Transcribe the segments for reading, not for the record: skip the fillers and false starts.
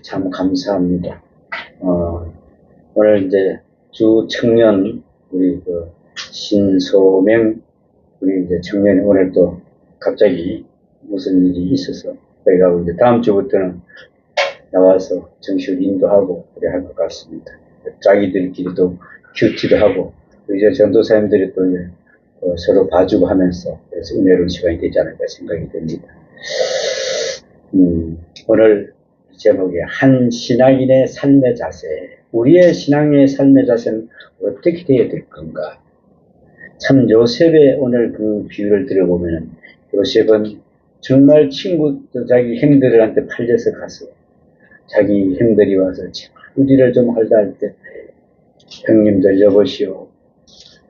참 감사합니다. 오늘 이제 주 청년 우리 그 신소명 우리 이제 청년이 오늘 또 갑자기 무슨 일이 있어서 저희가 이제 다음 주부터는 나와서 정식 인도하고 그래 할 것 같습니다. 자기들끼리도 큐티도 하고 이제 전도사님들이 또 이제 서로 봐주고 하면서 그래서 은혜로운 시간이 되지 않을까 생각이 됩니다. 오늘 제목이 한 신앙인의 삶의 자세, 우리의 신앙의 삶의 자세는 어떻게 되어야 될 건가? 참 요셉의 오늘 그 비유를 들어보면 요셉은 정말 자기 형들한테 팔려서 가서 자기 형들이 와서 우리를 좀 할다 할 때 형님들 여보시오,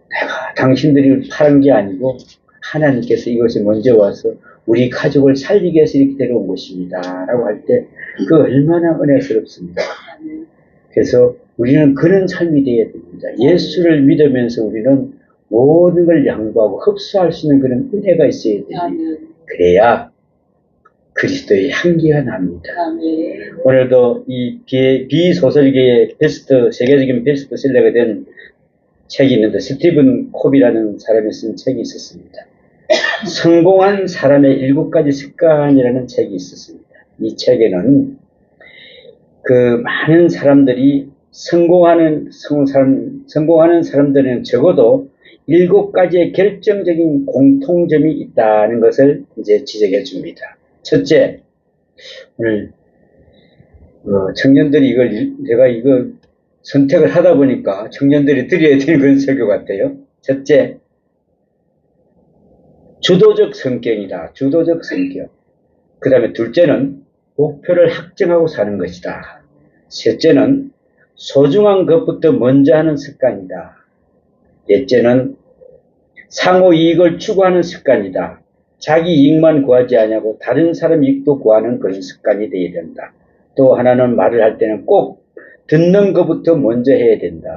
내가 당신들이 파는 게 아니고 하나님께서 이것이 먼저 와서 우리 가족을 살리기 위해서 이렇게 데려온 것입니다 라고 할 때 그 얼마나 은혜스럽습니다. 그래서 우리는 그런 삶이 되어야 됩니다. 예수를 믿으면서 우리는 모든 걸 양보하고 흡수할 수 있는 그런 은혜가 있어야 됩니다. 그래야 그리스도의 향기가 납니다. 오늘도 이 비소설계의 세계적인 베스트셀러가 된 책이 있는데 스티븐 콥이라는 사람이 쓴 책이 있었습니다. 성공한 사람의 7가지 습관이라는 책이 있었습니다. 이 책에는 그 많은 사람들이 성공하는 사람들은 적어도 7가지의 결정적인 공통점이 있다는 것을 이제 지적해 줍니다. 첫째, 오늘 청년들이 제가 이걸 선택을 하다 보니까 청년들이 드려야 되는 그런 설교 같아요. 첫째, 주도적 성격이다. 주도적 성격. 그 다음에 둘째는 목표를 확정하고 사는 것이다. 셋째는 소중한 것부터 먼저 하는 습관이다. 넷째는 상호 이익을 추구하는 습관이다. 자기 이익만 구하지 않냐고 다른 사람 이익도 구하는 그런 습관이 되어야 된다. 또 하나는 말을 할 때는 꼭 듣는 것부터 먼저 해야 된다.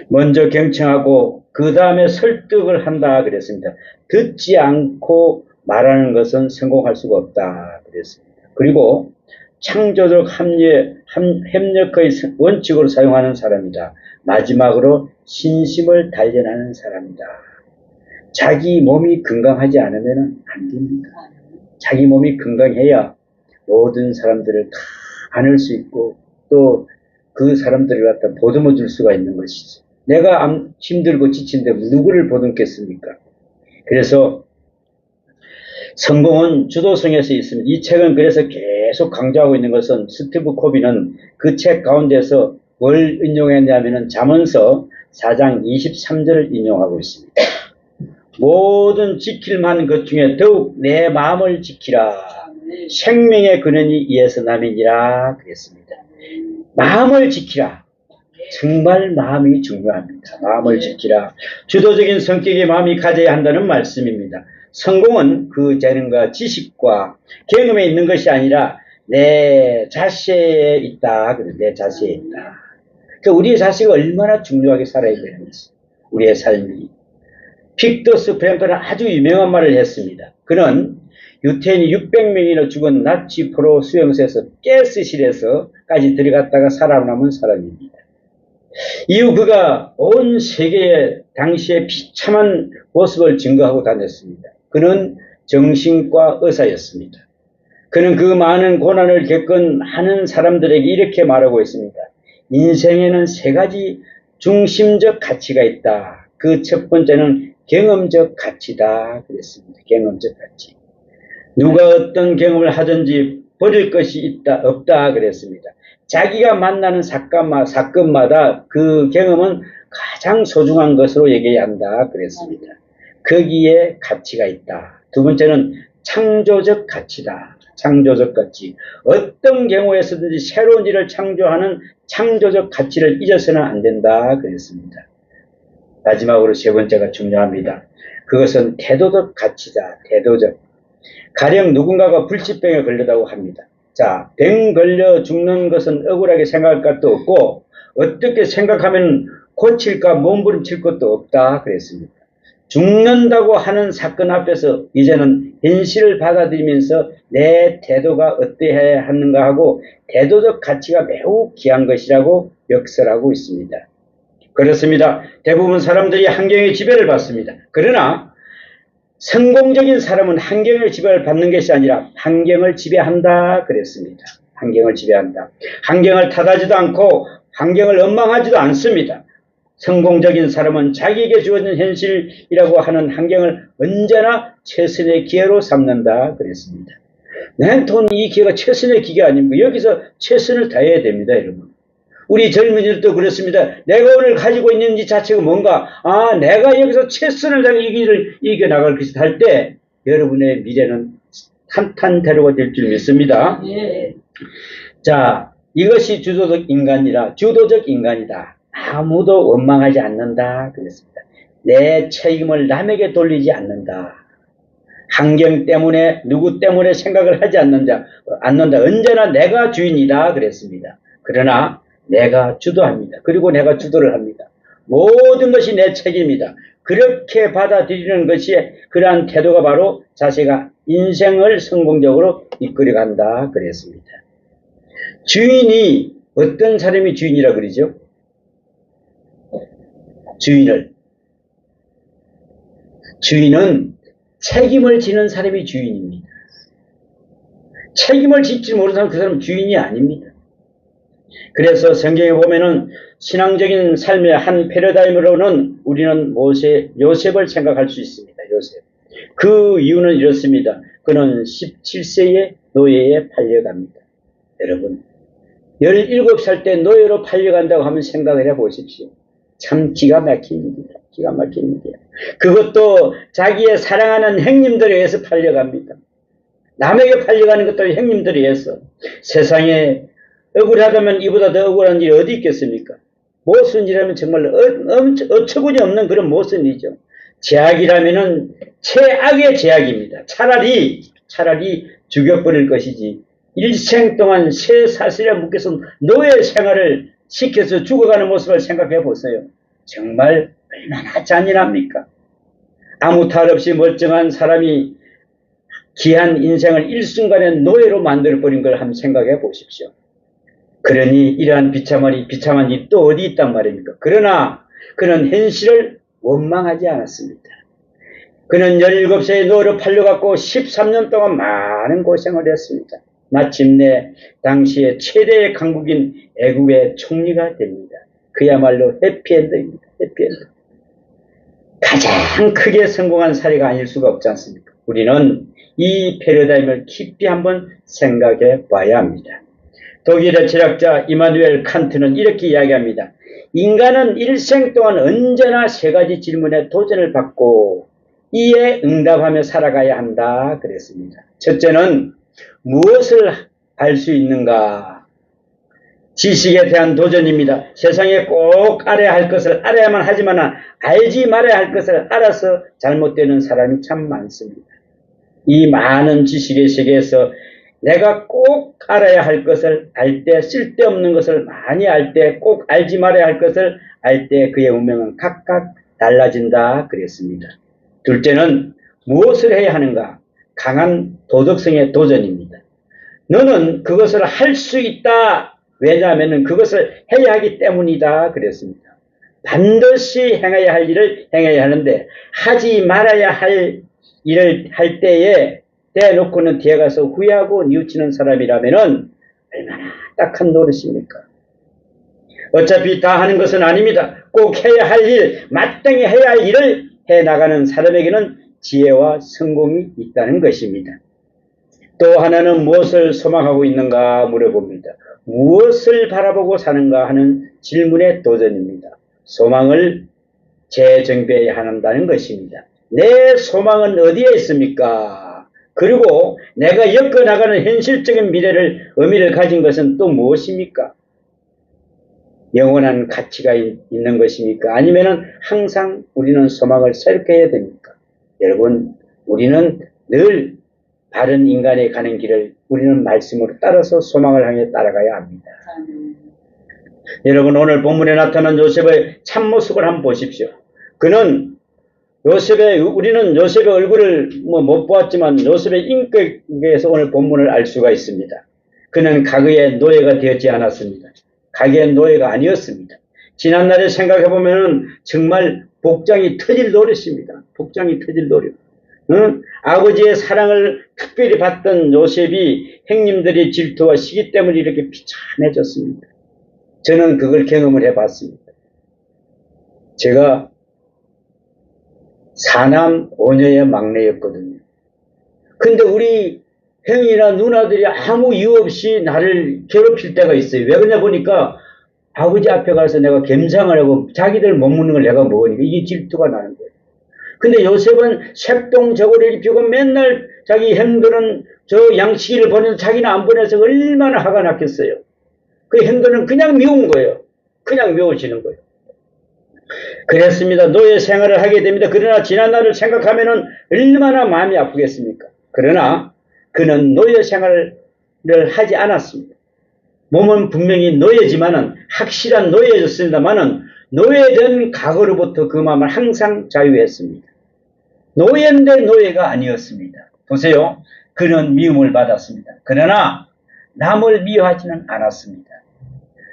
먼저 경청하고 그 다음에 설득을 한다 그랬습니다. 듣지 않고 말하는 것은 성공할 수가 없다 그랬습니다. 그리고 창조적 협력의 원칙으로 사용하는 사람이다. 마지막으로 신심을 단련하는 사람이다. 자기 몸이 건강하지 않으면 안 됩니다. 자기 몸이 건강해야 모든 사람들을 다 안을 수 있고 또 그 사람들을 갖다 보듬어 줄 수가 있는 것이죠. 내가 힘들고 지친데 누구를 보듬겠습니까? 그래서 성공은 주도성에서 있습니다. 이 책은 그래서 계속 강조하고 있는 것은 스티브 코비는 그 책 가운데서 뭘 인용했냐면은 잠언서 4장 23절을 인용하고 있습니다. 모든 지킬 만한 것 중에 더욱 내 마음을 지키라. 생명의 근원이 이에서 남이니라 그랬습니다. 마음을 지키라. 정말 마음이 중요합니다. 마음을 지키라. 주도적인 성격의 마음이 가져야 한다는 말씀입니다. 성공은 그 재능과 지식과 경험에 있는 것이 아니라 내 자세에 있다. 그래, 내 자세에 있다. 그러니까 우리의 자세가 얼마나 중요하게 살아야 되는지, 우리의 삶이. 빅터스 프랭크는 아주 유명한 말을 했습니다. 그는 유태인이 600명이나 죽은 나치 포로 수용소에서 가스실에서까지 들어갔다가 살아남은 사람입니다. 이후 그가 온 세계에 당시의 비참한 모습을 증거하고 다녔습니다. 그는 정신과 의사였습니다. 그는 그 많은 고난을 겪은 많은 사람들에게 이렇게 말하고 있습니다. 인생에는 3가지 중심적 가치가 있다. 그 첫 번째는 경험적 가치다. 그랬습니다. 경험적 가치. 누가 어떤 경험을 하든지 버릴 것이 없다. 그랬습니다. 자기가 만나는 사건마다 그 경험은 가장 소중한 것으로 얘기해야 한다. 그랬습니다. 거기에 가치가 있다. 두 번째는 창조적 가치다. 창조적 가치. 어떤 경우에서든지 새로운 일을 창조하는 창조적 가치를 잊어서는 안 된다. 그랬습니다. 마지막으로 3번째가 중요합니다. 그것은 태도적 가치다. 태도적. 가령 누군가가 불치병에 걸렸다고 합니다. 자, 병 걸려 죽는 것은 억울하게 생각할 것도 없고 어떻게 생각하면 고칠까 몸부림칠 것도 없다 그랬습니다. 죽는다고 하는 사건 앞에서 이제는 현실을 받아들이면서 내 태도가 어떠해야 하는가 하고 태도적 가치가 매우 귀한 것이라고 역설하고 있습니다. 그렇습니다. 대부분 사람들이 환경의 지배를 받습니다. 그러나 성공적인 사람은 환경의 지배를 받는 것이 아니라 환경을 지배한다 그랬습니다. 환경을 지배한다. 환경을 탓하지도 않고 환경을 원망하지도 않습니다. 성공적인 사람은 자기에게 주어진 현실이라고 하는 환경을 언제나 최선의 기회로 삼는다 그랬습니다. 내한테는 이 기회가 최선의 기회가 아닙니까? 여기서 최선을 다해야 됩니다, 여러분. 우리 젊은이들도 그렇습니다. 내가 오늘 가지고 있는 이 자체가 뭔가, 내가 여기서 최선을 다해 이 길을 이겨나갈 것이다 할 때 여러분의 미래는 탄탄대로가 될 줄 믿습니다. 예. 자, 이것이 주도적 인간이라 주도적 인간이다. 아무도 원망하지 않는다 그랬습니다. 내 책임을 남에게 돌리지 않는다. 환경 때문에 누구 때문에 생각을 하지 않는다. 언제나 내가 주인이다 그랬습니다. 그러나 내가 주도합니다. 그리고 내가 주도를 합니다. 모든 것이 내 책임이다. 그렇게 받아들이는 것이 그러한 태도가 바로 자세가 인생을 성공적으로 이끌어간다 그랬습니다. 주인이 어떤 사람이 주인이라 그러죠? 주인은 책임을 지는 사람이 주인입니다. 책임을 짓지 모르는 사람 그 사람은 주인이 아닙니다. 그래서 성경에 보면은 신앙적인 삶의 한 패러다임으로는 우리는 요셉을 생각할 수 있습니다. 요셉. 그 이유는 이렇습니다. 그는 17세의 노예에 팔려갑니다. 여러분 17살 때 노예로 팔려간다고 하면 생각을 해보십시오. 참 기가 막힌 일이다. 기가 막힌 일이야. 그것도 자기의 사랑하는 형님들에 의해서 팔려갑니다. 남에게 팔려가는 것도 형님들에 의해서. 세상에 억울하다면 이보다 더 억울한 일이 어디 있겠습니까? 못쓴 일이라면 정말 어처구니 없는 그런 못쓴 일이죠. 제약이라면은 최악의 제약입니다. 차라리 죽여버릴 것이지. 일생 동안 새 사슬에 묶여서 노예 생활을 시켜서 죽어가는 모습을 생각해 보세요. 정말 얼마나 잔인합니까? 아무 탈 없이 멀쩡한 사람이 귀한 인생을 일순간에 노예로 만들어버린 걸 한번 생각해 보십시오. 그러니 이러한 비참한 일이 또 어디 있단 말입니까? 그러나 그는 현실을 원망하지 않았습니다. 그는 17세의 노예로 팔려갔고 13년 동안 많은 고생을 했습니다. 마침내 당시의 최대의 강국인 애국의 총리가 됩니다. 그야말로 해피엔드입니다. 해피엔드. 가장 크게 성공한 사례가 아닐 수가 없지 않습니까? 우리는 이 패러다임을 깊이 한번 생각해 봐야 합니다. 독일의 철학자 이마누엘 칸트는 이렇게 이야기합니다. 인간은 일생 동안 언제나 세 가지 질문에 도전을 받고 이에 응답하며 살아가야 한다 그랬습니다. 첫째는 무엇을 알 수 있는가? 지식에 대한 도전입니다. 세상에 꼭 알아야 할 것을 알아야만 하지만 알지 말아야 할 것을 알아서 잘못되는 사람이 참 많습니다. 이 많은 지식의 세계에서 내가 꼭 알아야 할 것을 알 때, 쓸데없는 것을 많이 알 때, 꼭 알지 말아야 할 것을 알 때 그의 운명은 각각 달라진다 그랬습니다. 둘째는 무엇을 해야 하는가? 강한 도덕성의 도전입니다. 너는 그것을 할 수 있다. 왜냐하면 그것을 해야 하기 때문이다 그랬습니다. 반드시 행해야 할 일을 행해야 하는데 하지 말아야 할 일을 할 때에 대놓고는 뒤에 가서 후회하고 뉘우치는 사람이라면은 얼마나 딱한 노릇입니까? 어차피 다 하는 것은 아닙니다. 꼭 해야 할 일, 마땅히 해야 할 일을 해나가는 사람에게는 지혜와 성공이 있다는 것입니다. 또 하나는 무엇을 소망하고 있는가 물어봅니다. 무엇을 바라보고 사는가 하는 질문의 도전입니다. 소망을 재정비해야 한다는 것입니다. 내 소망은 어디에 있습니까? 그리고 내가 엮어나가는 현실적인 미래를 의미를 가진 것은 또 무엇입니까? 영원한 가치가 있는 것입니까? 아니면은 항상 우리는 소망을 새롭게 해야 됩니까? 여러분, 우리는 늘 바른 인간에 가는 길을 우리는 말씀으로 따라서 소망을 향해 따라가야 합니다. 여러분, 오늘 본문에 나타난 요셉의 참모습을 한번 보십시오. 그는 우리는 요셉의 얼굴을 못 보았지만 요셉의 인격에서 오늘 본문을 알 수가 있습니다. 그는 가거의 노예가 되었지 않았습니다. 가거의 노예가 아니었습니다. 지난날에 생각해보면 정말 복장이 터질 노릇입니다. 복장이 터질 노릇. 아버지의 사랑을 특별히 받던 요셉이 형님들의 질투와 시기 때문에 이렇게 비참해졌습니다. 저는 그걸 경험을 해봤습니다. 제가 사남 5녀의 막내였거든요. 근데 우리 형이나 누나들이 아무 이유 없이 나를 괴롭힐 때가 있어요. 왜 그러냐 보니까 아버지 앞에 가서 내가 겸상을 하고 자기들 못 먹는 걸 내가 먹으니까 이게 질투가 나는 거예요. 근데 요셉은 색동저고리를 입히고 맨날 자기 형들은 저 양치기를 보내서 자기는 안 보내서 얼마나 화가 났겠어요. 그 형들은 그냥 미운 거예요. 그냥 미워지는 거예요. 그랬습니다. 노예 생활을 하게 됩니다. 그러나 지난날을 생각하면 얼마나 마음이 아프겠습니까? 그러나 그는 노예 생활을 하지 않았습니다. 몸은 분명히 노예지만은 확실한 노예였습니다만은 노예된 과거로부터 그 마음을 항상 자유했습니다. 노예인데 노예가 아니었습니다. 보세요. 그는 미움을 받았습니다. 그러나 남을 미워하지는 않았습니다.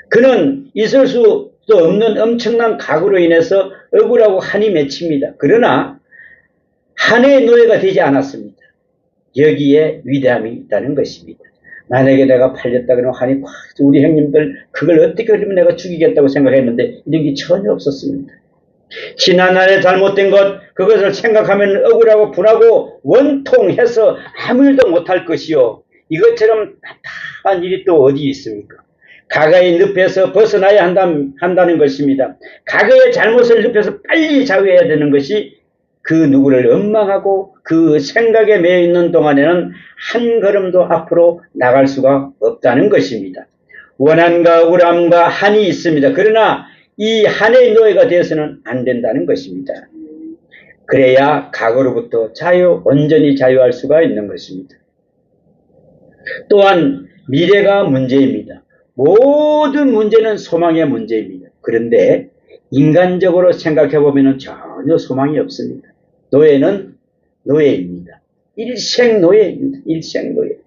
그는 있을 수도 없는 엄청난 과거로 인해서 억울하고 한이 맺힙니다. 그러나 한의 노예가 되지 않았습니다. 여기에 위대함이 있다는 것입니다. 만약에 내가 팔렸다 그러면 한이 팍 우리 형님들 그걸 어떻게 그러면 내가 죽이겠다고 생각했는데 이런 게 전혀 없었습니다. 지난날에 잘못된 것 그것을 생각하면 억울하고 분하고 원통해서 아무 일도 못할 것이요. 이것처럼 답답한 일이 또 어디 있습니까? 과거의 늪에서 벗어나야 한다는 것입니다. 과거의 잘못을 늪에서 빨리 자유해야 되는 것이 그 누구를 원망하고 그 생각에 매여 있는 동안에는 한 걸음도 앞으로 나갈 수가 없다는 것입니다. 원한과 억울함과 한이 있습니다. 그러나 이 한의 노예가 되어서는 안 된다는 것입니다. 그래야 과거로부터 온전히 자유할 수가 있는 것입니다. 또한 미래가 문제입니다. 모든 문제는 소망의 문제입니다. 그런데 인간적으로 생각해보면 전혀 소망이 없습니다. 노예는 노예입니다. 일생 노예입니다. 일생 노예.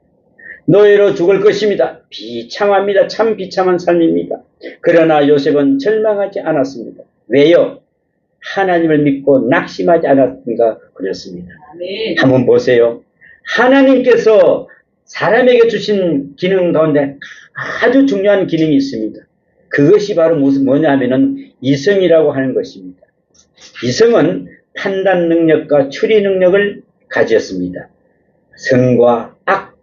노예로 죽을 것입니다. 비참합니다. 참 비참한 삶입니다. 그러나 요셉은 절망하지 않았습니다. 왜요? 하나님을 믿고 낙심하지 않았는가 그렇습니다. 네. 한번 보세요. 하나님께서 사람에게 주신 기능 가운데 아주 중요한 기능이 있습니다. 그것이 바로 뭐냐면은 이성이라고 하는 것입니다. 이성은 판단 능력과 추리 능력을 가졌습니다. 선과 악,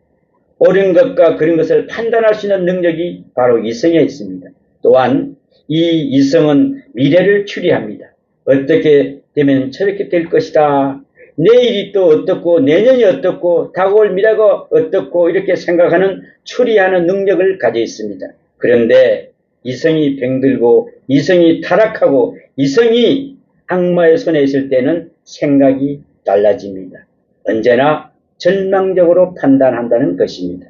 옳은 것과 그런 것을 판단할 수 있는 능력이 바로 이성에 있습니다. 또한 이 이성은 미래를 추리합니다. 어떻게 되면 저렇게 될 것이다. 내일이 또 어떻고 내년이 어떻고 다가올 미래가 어떻고 이렇게 생각하는 추리하는 능력을 가지고 있습니다. 그런데 이성이 병들고 이성이 타락하고 이성이 악마의 손에 있을 때는 생각이 달라집니다. 언제나 절망적으로 판단한다는 것입니다.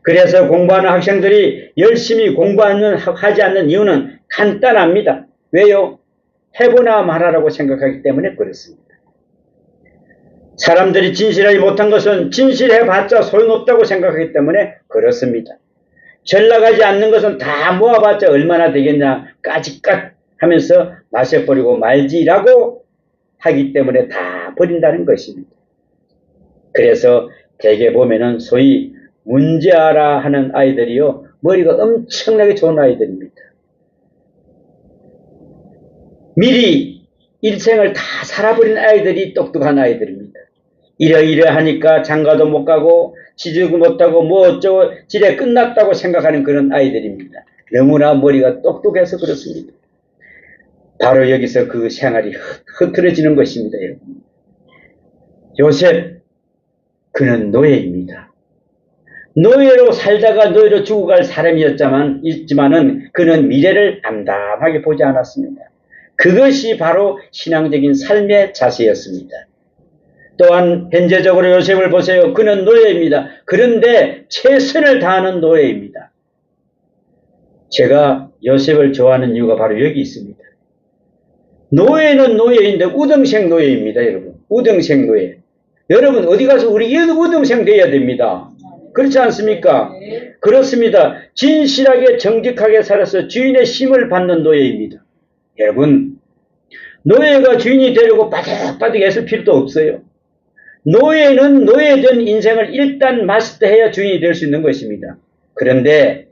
그래서 공부하는 학생들이 열심히 하지 않는 이유는 간단합니다. 왜요? 해보나 말하라고 생각하기 때문에 그렇습니다. 사람들이 진실하지 못한 것은 진실해봤자 소용없다고 생각하기 때문에 그렇습니다. 잘 나가지 않는 것은 다 모아봤자 얼마나 되겠냐 까짓까 하면서 마셔버리고 말지라고 하기 때문에 다 버린다는 것입니다. 그래서 대개 보면은 소위 문제아라 하는 아이들이요 머리가 엄청나게 좋은 아이들입니다. 미리 일생을 다 살아버린 아이들이 똑똑한 아이들입니다. 이러이러하니까 장가도 못 가고 취직도 못하고 뭐 어쩌고 지레 끝났다고 생각하는 그런 아이들입니다. 너무나 머리가 똑똑해서 그렇습니다. 바로 여기서 그 생활이 흐트러지는 것입니다. 여러분. 요셉 그는 노예입니다. 노예로 살다가 노예로 죽어갈 사람이었지만은 그는 미래를 담담하게 보지 않았습니다. 그것이 바로 신앙적인 삶의 자세였습니다. 또한 현재적으로 요셉을 보세요. 그는 노예입니다. 그런데 최선을 다하는 노예입니다. 제가 요셉을 좋아하는 이유가 바로 여기 있습니다. 노예는 노예인데 우등생 노예입니다, 여러분. 우등생 노예. 여러분 어디 가서 우리 우등생 돼야 됩니다. 그렇지 않습니까? 그렇습니다. 진실하게 정직하게 살아서 주인의 힘을 받는 노예입니다. 여러분, 노예가 주인이 되려고 바득바득 애쓸 필요도 없어요. 노예는 노예된 인생을 일단 마스터해야 주인이 될 수 있는 것입니다. 그런데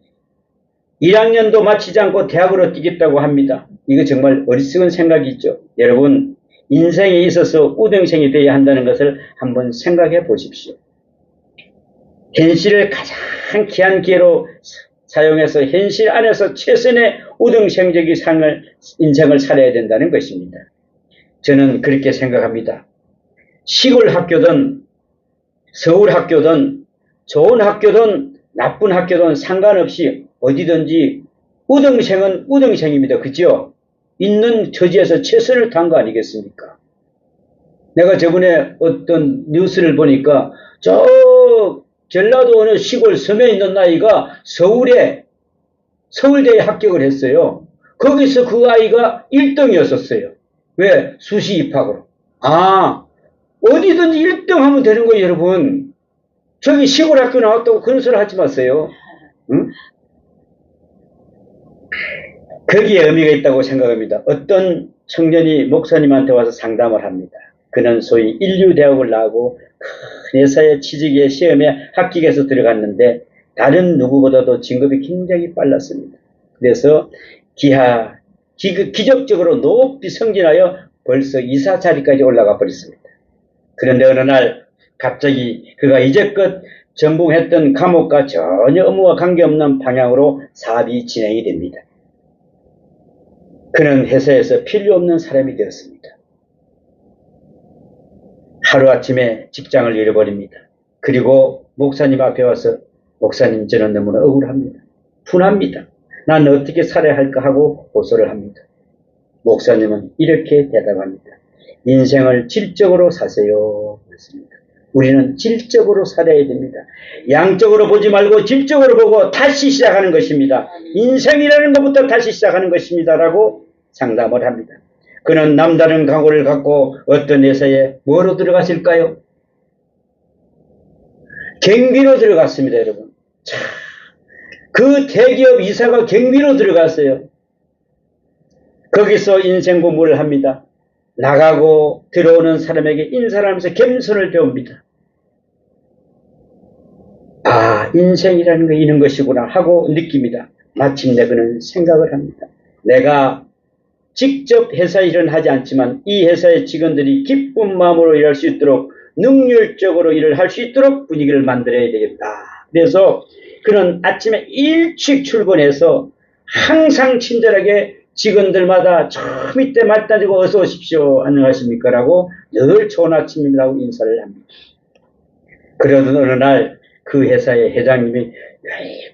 1학년도 마치지 않고 대학으로 뛰겠다고 합니다. 이거 정말 어리석은 생각이죠. 여러분, 인생에 있어서 우등생이 되어야 한다는 것을 한번 생각해 보십시오. 현실을 가장 귀한 기회로 사용해서 현실 안에서 최선의 우등생적인 인생을 살아야 된다는 것입니다. 저는 그렇게 생각합니다. 시골 학교든 서울 학교든 좋은 학교든 나쁜 학교든 상관없이 어디든지 우등생은 우등생입니다. 그죠? 있는 처지에서 최선을 다한 거 아니겠습니까? 내가 저번에 어떤 뉴스를 보니까 저 전라도 어느 시골 섬에 있는 아이가 서울대에 합격을 했어요. 거기서 그 아이가 1등이었었어요. 왜? 수시 입학으로. 아, 어디든지 1등 하면 되는 거예요, 여러분. 저기 시골 학교 나왔다고 그런 소리 하지 마세요. 응? 거기에 의미가 있다고 생각합니다. 어떤 청년이 목사님한테 와서 상담을 합니다. 그는 소위 인류대학을 나오고 큰 회사의 취직의 시험에 합격해서 들어갔는데 다른 누구보다도 진급이 굉장히 빨랐습니다. 그래서 기적적으로 높이 승진하여 벌써 이사 자리까지 올라가 버렸습니다. 그런데 어느 날 갑자기 그가 이제껏 전공했던 과목과 전혀 업무와 관계없는 방향으로 사업이 진행이 됩니다. 그는 회사에서 필요 없는 사람이 되었습니다. 하루아침에 직장을 잃어버립니다. 그리고 목사님 앞에 와서 목사님 저는 너무나 억울합니다. 분합니다. 난 어떻게 살아야 할까 하고 고소를 합니다. 목사님은 이렇게 대답합니다. 인생을 질적으로 사세요. 그렇습니다. 우리는 질적으로 살아야 됩니다. 양적으로 보지 말고 질적으로 보고 다시 시작하는 것입니다. 인생이라는 것부터 다시 시작하는 것입니다. 라고 상담을 합니다. 그는 남다른 각오를 갖고 어떤 회사에 뭐로 들어갔을까요? 경비로 들어갔습니다, 여러분. 자, 그 대기업 이사가 경비로 들어갔어요. 거기서 인생 공부를 합니다. 나가고 들어오는 사람에게 인사를 하면서 겸손을 배웁니다. 아, 인생이라는 거 이런 것이구나 하고 느낍니다. 마침내 그는 생각을 합니다. 내가 직접 회사 일은 하지 않지만 이 회사의 직원들이 기쁜 마음으로 일할 수 있도록 능률적으로 일을 할 수 있도록 분위기를 만들어야 되겠다. 그래서 그는 아침에 일찍 출근해서 항상 친절하게 직원들마다 저 밑에 맞다지고 어서 오십시오. 안녕하십니까? 라고 늘 좋은 아침입니다라고 인사를 합니다. 그러던 어느 날 그 회사의 회장님이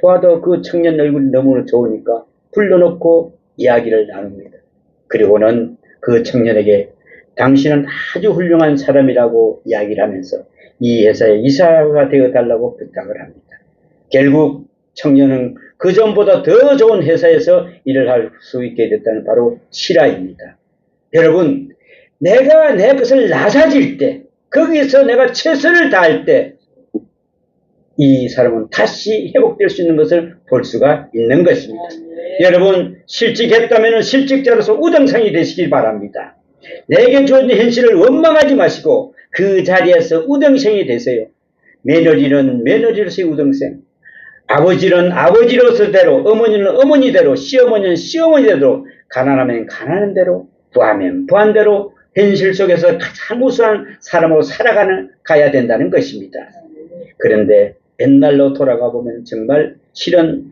봐도 그 청년 얼굴이 너무 좋으니까 불러놓고 이야기를 나눕니다. 그리고는 그 청년에게 당신은 아주 훌륭한 사람이라고 이야기를 하면서 이 회사의 이사가 되어달라고 부탁을 합니다. 결국 청년은 그 전보다 더 좋은 회사에서 일을 할 수 있게 됐다는 바로 실화입니다. 여러분, 내가 내 것을 낮아질 때, 거기서 내가 최선을 다할 때, 이 사람은 다시 회복될 수 있는 것을 볼 수가 있는 것입니다. 여러분, 실직했다면 실직자로서 우등생이 되시길 바랍니다. 내게 주어진 현실을 원망하지 마시고 그 자리에서 우등생이 되세요. 며느리는 며느리로서의 우등생, 아버지는 아버지로서대로, 어머니는 어머니대로, 시어머니는 시어머니대로, 가난하면 가난한 대로, 부하면 부한대로 현실 속에서 가장 우수한 사람으로 가야 된다는 것입니다. 그런데 옛날로 돌아가 보면 정말 실은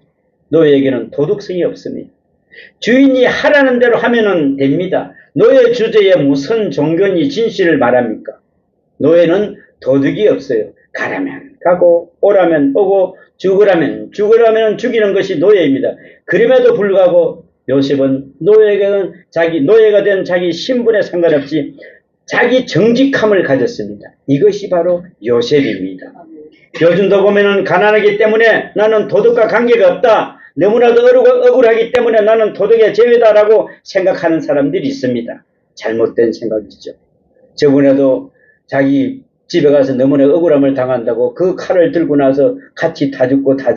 노예에게는 도덕성이 없습니다. 주인이 하라는 대로 하면 됩니다. 노예 주제에 무슨 종교니 진실을 말합니까? 노예는 도덕이 없어요. 가라면 가고 오라면 오고 죽으라면 죽이는 것이 노예입니다. 그럼에도 불구하고 요셉은 노예가 된 자기 신분에 상관없이 자기 정직함을 가졌습니다. 이것이 바로 요셉입니다. 요즘도 보면은 가난하기 때문에 나는 도덕과 관계가 없다. 너무나도 억울하기 때문에 나는 도덕의 제외다라고 생각하는 사람들이 있습니다. 잘못된 생각이죠. 저번에도 자기 집에 가서 너무나 억울함을 당한다고 그 칼을 들고 나서 같이 다 죽고 다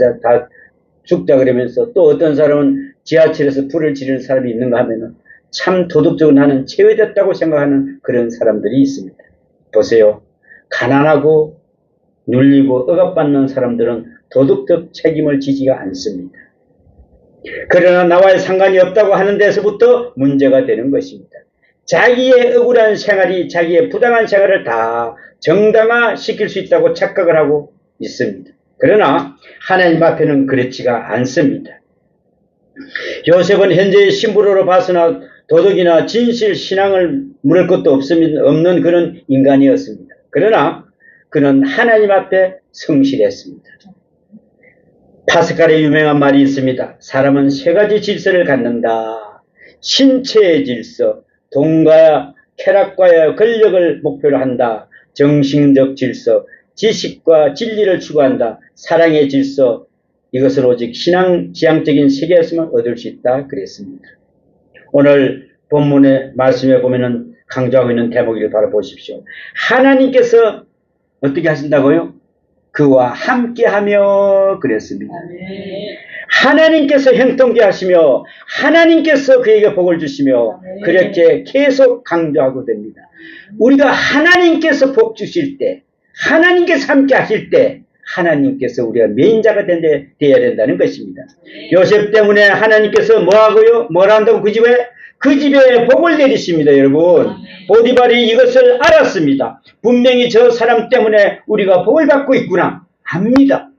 죽자 그러면서, 또 어떤 사람은 지하철에서 불을 지르는 사람이 있는가 하면은 참 도덕적으로 나는 제외됐다고 생각하는 그런 사람들이 있습니다. 보세요. 가난하고 눌리고 억압받는 사람들은 도덕적 책임을 지지가 않습니다. 그러나 나와의 상관이 없다고 하는 데서부터 문제가 되는 것입니다. 자기의 억울한 생활이 자기의 부당한 생활을 다 정당화시킬 수 있다고 착각을 하고 있습니다. 그러나 하나님 앞에는 그렇지가 않습니다. 요셉은 현재의 신부로로 봐서나 도덕이나 진실, 신앙을 물을 것도 없는 그런 인간이었습니다. 그러나 그는 하나님 앞에 성실했습니다. 파스칼의 유명한 말이 있습니다. 사람은 세 가지 질서를 갖는다. 신체의 질서, 돈과 쾌락과의 권력을 목표로 한다. 정신적 질서, 지식과 진리를 추구한다. 사랑의 질서, 이것을 오직 신앙 지향적인 세계에서만 얻을 수 있다 그랬습니다. 오늘 본문의 말씀에 보면은 강조하고 있는 대목을 바로 보십시오. 하나님께서 어떻게 하신다고요? 그와 함께하며 그랬습니다. 하나님께서 형통케 하시며 하나님께서 그에게 복을 주시며 그렇게 계속 강조하고 됩니다. 우리가 하나님께서 복 주실 때, 하나님께서 함께 하실 때 하나님께서 우리가 메인자가 되어야 된다는 것입니다. 요셉 때문에 하나님께서 뭐하고요? 뭘 한다고 그 집에 복을 내리십니다. 여러분, 보디발이 이것을 알았습니다. 분명히 저 사람 때문에 우리가 복을 받고 있구나 합니다.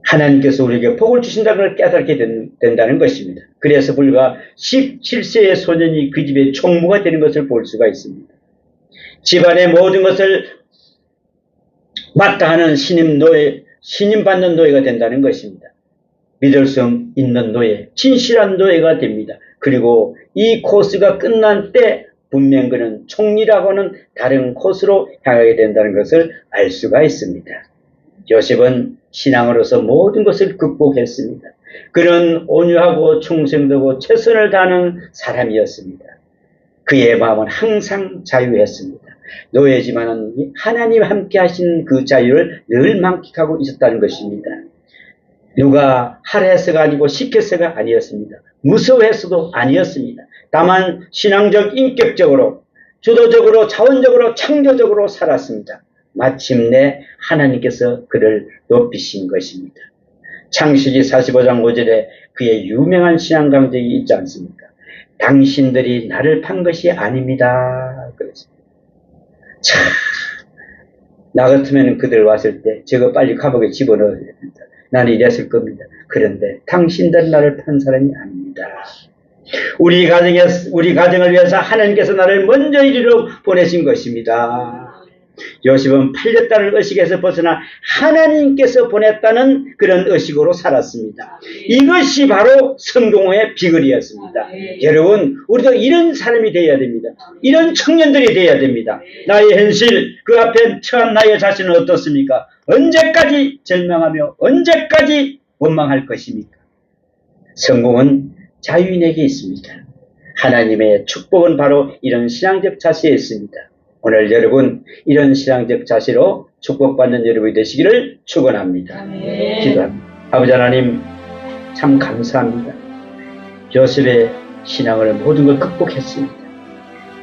하나님께서 우리에게 복을 주신다는 걸 깨닫게 된다는 것입니다. 그래서 불과 17세의 소년이 그 집의 총무가 되는 것을 볼 수가 있습니다. 집안의 모든 것을 마땅하는 신임 받는 노예가 된다는 것입니다. 믿을 수 있는 노예, 진실한 노예가 됩니다. 그리고 이 코스가 끝난 때 분명 그는 총리라고는 다른 코스로 향하게 된다는 것을 알 수가 있습니다. 요셉은 신앙으로서 모든 것을 극복했습니다. 그는 온유하고 충성되고 최선을 다하는 사람이었습니다. 그의 마음은 항상 자유했습니다. 노예지만은 하나님 함께 하신 그 자유를 늘 만끽하고 있었다는 것입니다. 누가 하라해서가 아니고 시켜서가 아니었습니다. 무서워해서도 아니었습니다. 다만 신앙적, 인격적으로, 주도적으로, 자원적으로, 창조적으로 살았습니다. 마침내 하나님께서 그를 높이신 것입니다. 창세기 45장 5절에 그의 유명한 신앙 강적이 있지 않습니까? 당신들이 나를 판 것이 아닙니다. 그랬습니다. 참, 나 같으면 그들 왔을 때 저거 빨리 감옥에 집어넣어야 됩니다. 나는 이랬을 겁니다. 그런데 당신들은 나를 판 사람이 아닙니다. 우리 가정을 위해서 하나님께서 나를 먼저 이리로 보내신 것입니다. 요셉은 팔렸다는 의식에서 벗어나 하나님께서 보냈다는 그런 의식으로 살았습니다. 이것이 바로 성공의 비결이었습니다. 여러분, 우리도 이런 사람이 되어야 됩니다. 이런 청년들이 되어야 됩니다. 나의 현실, 그 앞에 처한 나의 자신은 어떻습니까? 언제까지 절망하며 언제까지 원망할 것입니까? 성공은 자유인에게 있습니다. 하나님의 축복은 바로 이런 신앙적 자세에 있습니다. 오늘 여러분 이런 신앙적 자세로 축복받는 여러분이 되시기를 축원합니다. 기도합니다. 아버지 하나님 참 감사합니다. 요셉의 신앙을 모든 걸 극복했습니다.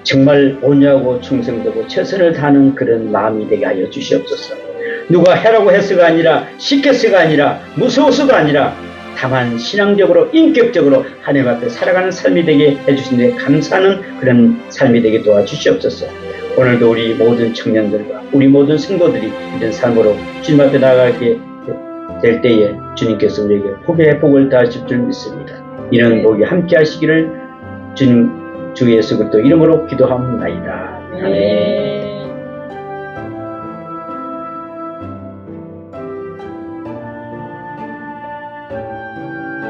정말 온유하고 충성되고 최선을 다하는 그런 마음이 되게 하여 주시옵소서. 누가 해라고 해서가 아니라 시켜서가 아니라 무서워서가 아니라 다만 신앙적으로 인격적으로 하나님 앞에 살아가는 삶이 되게 해주신 데 감사하는 그런 삶이 되게 도와주시옵소서. 오늘도 우리 모든 청년들과 우리 모든 성도들이 이런 삶으로 주님 앞에 나아가게 될 때에 주님께서 우리에게 복의 복을 다하실 줄 믿습니다. 이런 복이 함께 하시기를 주님 주 예수 그리스도 이름으로 기도합니다. 아멘.